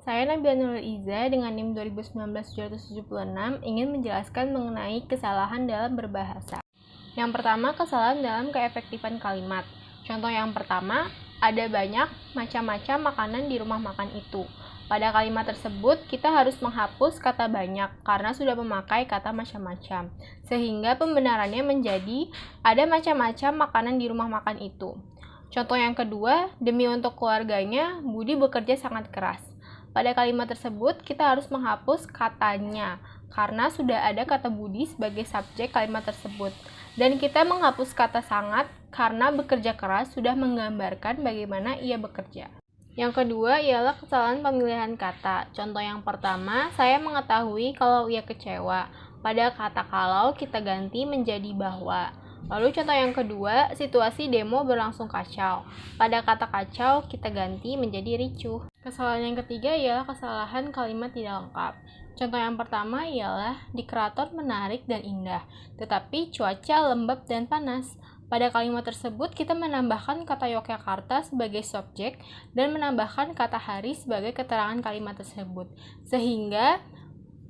Saya Nabila Nurul Iza dengan NIM 2019-776 ingin menjelaskan mengenai kesalahan dalam berbahasa. Yang pertama, kesalahan dalam keefektifan kalimat. Contoh yang pertama, ada banyak macam-macam makanan di rumah makan itu. Pada kalimat tersebut, kita harus menghapus kata banyak karena sudah memakai kata macam-macam. Sehingga pembenarannya menjadi ada macam-macam makanan di rumah makan itu. Contoh yang kedua, demi untuk keluarganya, Budi bekerja sangat keras. Pada kalimat tersebut, kita harus menghapus katanya, karena sudah ada kata Budi sebagai subjek kalimat tersebut. Dan kita menghapus kata sangat, karena bekerja keras sudah menggambarkan bagaimana ia bekerja. Yang kedua ialah kesalahan pemilihan kata. Contoh yang pertama, saya mengetahui kalau ia kecewa. Pada kata kalau, kita ganti menjadi bahwa. Lalu contoh yang kedua, situasi demo berlangsung kacau. Pada kata kacau, kita ganti menjadi ricuh. Kesalahan yang ketiga ialah kesalahan kalimat tidak lengkap. Contoh yang pertama ialah di keraton menarik dan indah, tetapi cuaca lembab dan panas. Pada kalimat tersebut, kita menambahkan kata Yogyakarta sebagai subjek dan menambahkan kata hari sebagai keterangan kalimat tersebut. Sehingga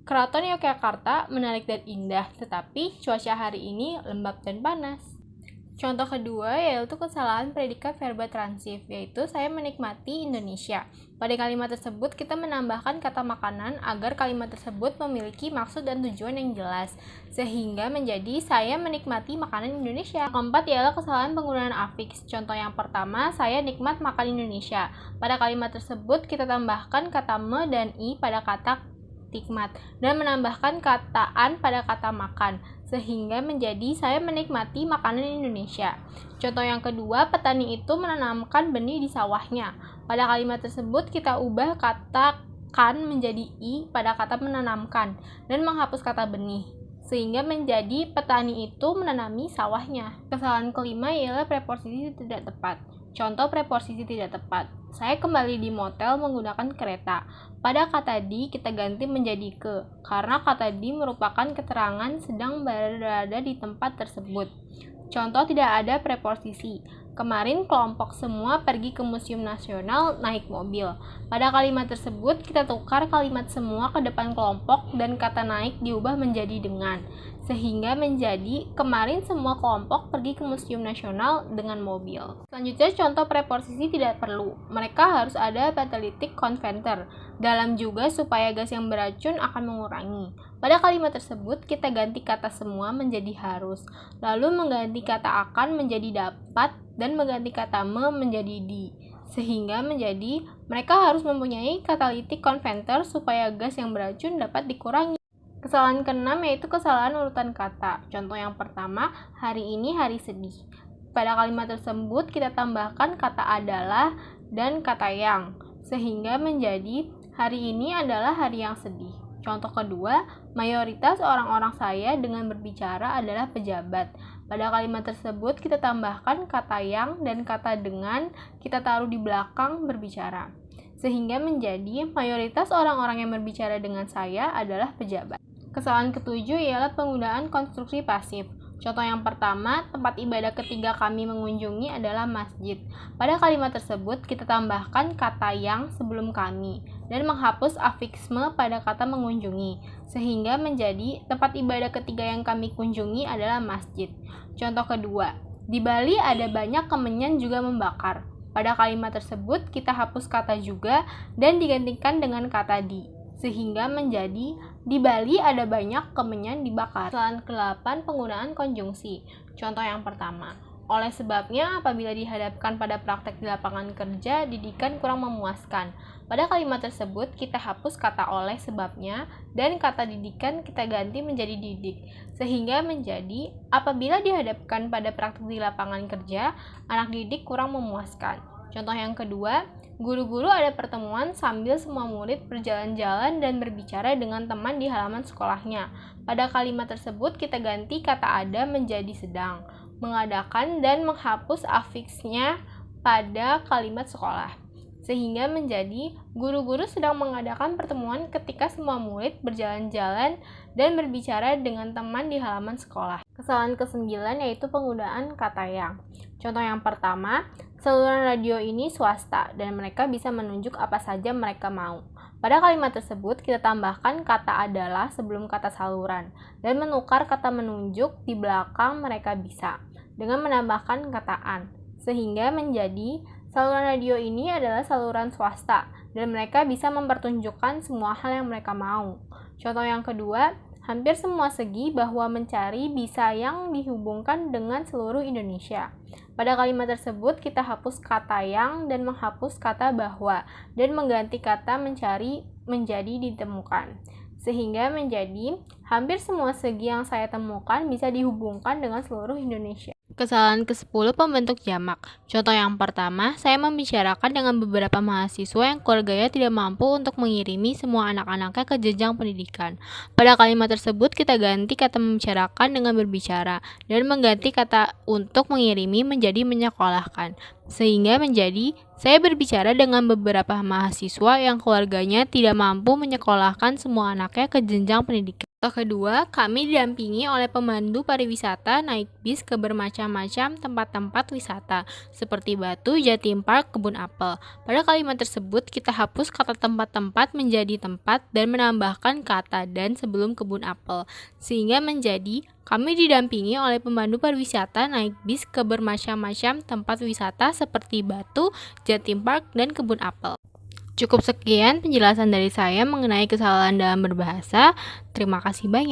Keraton Yogyakarta menarik dan indah, tetapi cuaca hari ini lembab dan panas. Contoh kedua yaitu kesalahan predikat verba transif, yaitu saya menikmati Indonesia. Pada kalimat tersebut kita menambahkan kata makanan agar kalimat tersebut memiliki maksud dan tujuan yang jelas, sehingga menjadi saya menikmati makanan Indonesia. Keempat ialah kesalahan penggunaan afiks. Contoh yang pertama, saya nikmat makan Indonesia. Pada kalimat tersebut kita tambahkan kata me dan i pada kata nikmat dan menambahkan kataan pada kata makan sehingga menjadi saya menikmati makanan Indonesia. Contoh yang kedua, petani itu menanamkan benih di sawahnya. Pada kalimat tersebut kita ubah kata kan menjadi i pada kata menanamkan dan menghapus kata benih sehingga menjadi petani itu menanami sawahnya. Kesalahan kelima ialah preposisi tidak tepat. Contoh preposisi tidak tepat. Saya kembali di motel menggunakan kereta. Pada kata di kita ganti menjadi ke, karena kata di merupakan keterangan sedang berada di tempat tersebut. Contoh tidak ada preposisi. Kemarin kelompok semua pergi ke Museum Nasional naik mobil. Pada kalimat tersebut kita tukar kalimat semua ke depan kelompok dan kata naik diubah menjadi dengan. Sehingga menjadi kemarin semua kelompok pergi ke Museum Nasional dengan mobil. Selanjutnya contoh preposisi tidak perlu. Mereka harus ada catalytic converter. Dalam juga supaya gas yang beracun akan mengurangi. Pada kalimat tersebut kita ganti kata semua menjadi harus. Lalu mengganti kata akan menjadi dapat dan mengganti kata me menjadi di. Sehingga menjadi mereka harus mempunyai catalytic converter supaya gas yang beracun dapat dikurangi. Kesalahan keenam yaitu kesalahan urutan kata. Contoh yang pertama, hari ini hari sedih. Pada kalimat tersebut kita tambahkan kata adalah dan kata yang, sehingga menjadi hari ini adalah hari yang sedih. Contoh kedua, mayoritas orang-orang saya dengan berbicara adalah pejabat. Pada kalimat tersebut kita tambahkan kata yang dan kata dengan kita taruh di belakang berbicara. Sehingga menjadi mayoritas orang-orang yang berbicara dengan saya adalah pejabat. Kesalahan ketujuh ialah penggunaan konstruksi pasif. Contoh yang pertama, tempat ibadah ketiga kami mengunjungi adalah masjid. Pada kalimat tersebut, kita tambahkan kata yang sebelum kami dan menghapus afiksme pada kata mengunjungi, sehingga menjadi tempat ibadah ketiga yang kami kunjungi adalah masjid. Contoh kedua, di Bali ada banyak kemenyan juga membakar. Pada kalimat tersebut, kita hapus kata juga dan digantikan dengan kata di. Sehingga menjadi di Bali ada banyak kemenyan dibakar. Kesalahan ke-8 penggunaan konjungsi. Contoh yang pertama, oleh sebabnya apabila dihadapkan pada praktek di lapangan kerja, didikan kurang memuaskan. Pada kalimat tersebut kita hapus kata oleh sebabnya dan kata didikan kita ganti menjadi didik. Sehingga menjadi apabila dihadapkan pada praktek di lapangan kerja, anak didik kurang memuaskan. Contoh yang kedua, guru-guru ada pertemuan sambil semua murid berjalan-jalan dan berbicara dengan teman di halaman sekolahnya. Pada kalimat tersebut kita ganti kata ada menjadi sedang, mengadakan dan menghapus afiksnya pada kalimat sekolah. Sehingga menjadi guru-guru sedang mengadakan pertemuan ketika semua murid berjalan-jalan dan berbicara dengan teman di halaman sekolah. Kesalahan ke-9 yaitu penggunaan kata yang. Contoh yang pertama, saluran radio ini swasta dan mereka bisa menunjuk apa saja mereka mau. Pada kalimat tersebut, kita tambahkan kata adalah sebelum kata saluran, dan menukar kata menunjuk di belakang mereka bisa, dengan menambahkan kata an, sehingga menjadi saluran radio ini adalah saluran swasta, dan mereka bisa mempertunjukkan semua hal yang mereka mau. Contoh yang kedua, hampir semua segi bahwa mencari bisa yang dihubungkan dengan seluruh Indonesia. Pada kalimat tersebut, kita hapus kata yang dan menghapus kata bahwa, dan mengganti kata mencari menjadi ditemukan. Sehingga menjadi, hampir semua segi yang saya temukan bisa dihubungkan dengan seluruh Indonesia. Kesalahan ke-10 pembentuk jamak. Contoh yang pertama, saya membicarakan dengan beberapa mahasiswa yang keluarganya tidak mampu untuk mengirimi semua anak-anaknya ke jenjang pendidikan. Pada kalimat tersebut, kita ganti kata membicarakan dengan berbicara, dan mengganti kata untuk mengirimi menjadi menyekolahkan. Sehingga menjadi, saya berbicara dengan beberapa mahasiswa yang keluarganya tidak mampu menyekolahkan semua anaknya ke jenjang pendidikan. Contoh kedua, kami didampingi oleh pemandu pariwisata naik bis ke bermacam-macam tempat-tempat wisata, seperti Batu, Jatim Park, Kebun Apel. Pada kalimat tersebut, kita hapus kata tempat-tempat menjadi tempat dan menambahkan kata dan sebelum Kebun Apel, sehingga menjadi, kami didampingi oleh pemandu pariwisata naik bis ke bermacam-macam tempat wisata seperti Batu, Jatim Park, dan Kebun Apel. Cukup sekian penjelasan dari saya mengenai kesalahan dalam berbahasa. Terima kasih banyak.